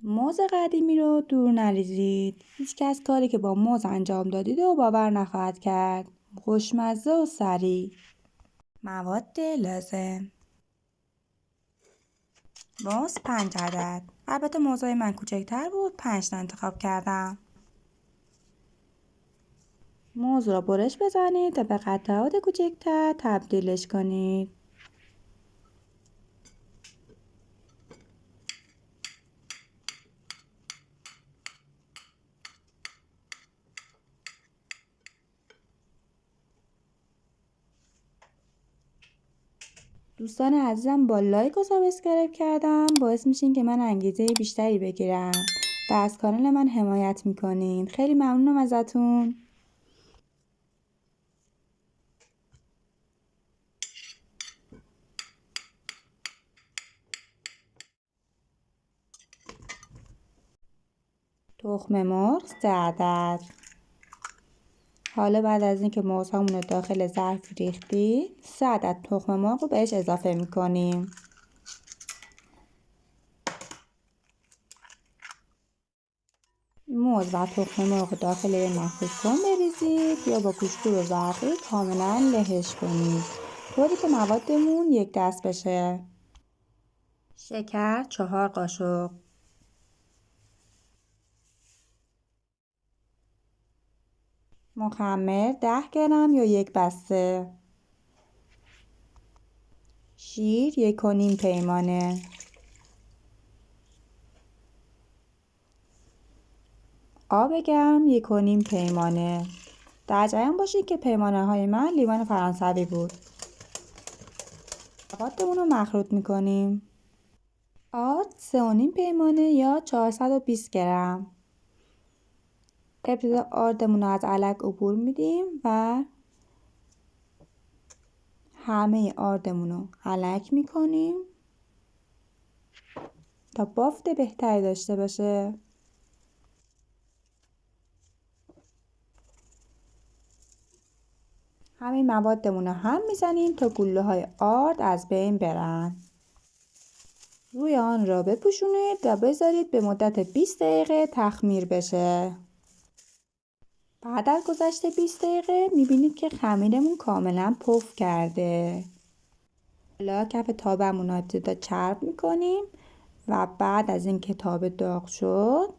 موز قدیمی رو دور نریزید. هیچکس کاری که با موز انجام دادید و باور نخواهد کرد. خوشمزه و سریع. مواد لازم: موز 5 عدد. البته موزای من کوچکتر بود، 5 تا انتخاب کردم. موز را برش بزنید تا به قطعات کوچکتر تبدیلش کنید. دوستان عزیزم، با لایک و سابسکرایب کردم باعث میشین که من انگیزه بیشتری بگیرم و از کانال من حمایت میکنین. خیلی ممنونم ازتون. تخم مرغ 3 عدد. حالا بعد از اینکه موزهامون رو داخل ظرف ریختیم، 3 عدد تخم مرغ رو بهش اضافه میکنیم. موز و تخم مرغ داخل یه مخروط بریزید یا با گوشتور و زرقی کاملا لهش کنید طوری که موادمون یک دست بشه. شکر 4 قاشق. مخمر 10 گرم یا یک بسته. شیر 1.5 پیمانه. آب گرم 1.5 پیمانه. در جریان باشید که پیمانه های من لیوان فرانسوی بود. موادمون رو مخلوط میکنیم. آرد 3.5 پیمانه یا 420 گرم. ابتدا آردمون رو از علک عبور میدیم و همه آردمون رو علک میکنیم تا بافت بهتری داشته باشه. همین موادمون رو هم میزنیم تا گوله های آرد از بین برن. روی آن را بپوشونید و بذارید به مدت 20 دقیقه تخمیر بشه. بعد از گذشت 20 دقیقه میبینید که خمیرمون کاملا پف کرده. حالا کف تابمون رو ابتدا چرب میکنیم و بعد از اینکه تابه داغ شد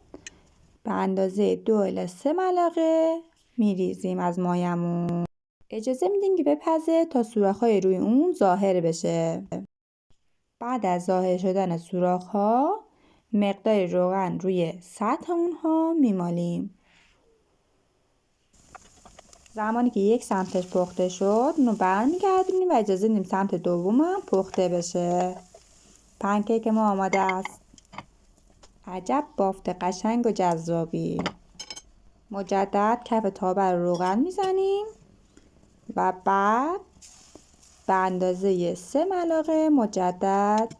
به اندازه 2 الی 3 ملعقه میریزیم از مایمون. اجازه میدیم که بپزه تا سوراخ‌های روی اون ظاهر بشه. بعد از ظاهر شدن سوراخ‌ها مقدار روغن روی سطح اونها میمالیم. زمانی که یک سمتش پخته شد اونو برمیگردونیم و اجازه میدیم سمت دوم هم پخته بشه. پنکیک ما آماده است. عجب بافت قشنگ و جذابی. مجدد کف تابه رو روغن میزنیم و بعد به اندازه 3 ملعقه مجدد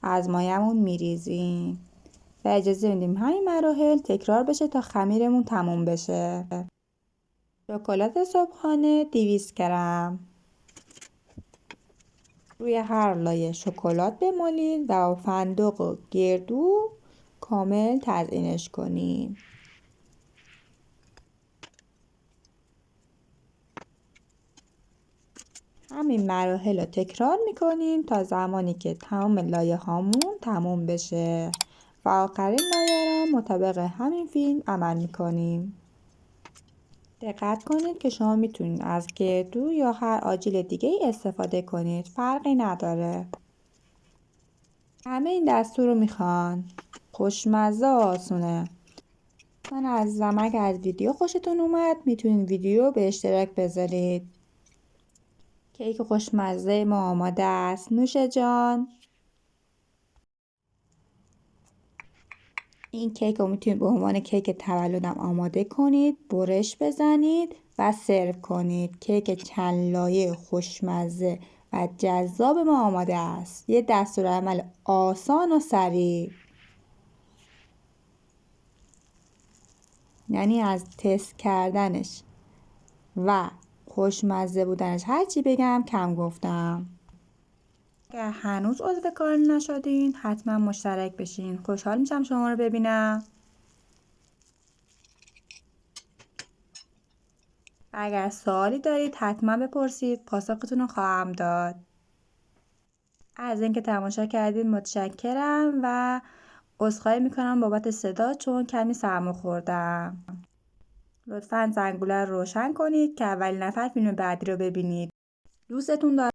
از مایمون میریزیم و اجازه میدیم همین مراحل تکرار بشه تا خمیرمون تموم بشه. شکلات صبحانه 200 گرم. روی هر لایه شکلات بمالید و با فندق و گردو کامل تزیینش کنید. همین مراحل رو تکرار میکنیم تا زمانی که تمام لایه هامون تموم بشه و آخرین لایه را مطابق همین فیلم عمل میکنیم. دقت کنید که شما میتونید از گردو یا هر آجیل دیگه ای استفاده کنید، فرقی نداره. همه این دستور رو میخوان. خوشمزه و آسونه. من عزیزم اگر از ویدیو خوشتون اومد میتونید ویدیو رو به اشتراک بذارید. کیک خوشمزه ما آماده است. نوش جان. این کیک رو میتونید به عنوان کیک تولدم آماده کنید، برش بزنید و سرو کنید. کیک چند لایه خوشمزه و جذاب ما آماده است. یه دستورالعمل آسان و سریع. یعنی از تست کردنش و خوشمزه بودنش هرچی بگم کم گفتم. اگر هنوز عضو کانال نشدین حتما مشترک بشین. خوشحال میشم شما رو ببینم. اگر سوالی دارید حتما بپرسید، پاسختون رو خواهم داد. از اینکه تماشا کردید متشکرم و عذرخواهی میکنم بابت صدا چون کمی سرما خوردم. لطفاً زنگوله رو روشن کنید که اولین نفر فیلم بعدی رو ببینید. دوستتون دارم.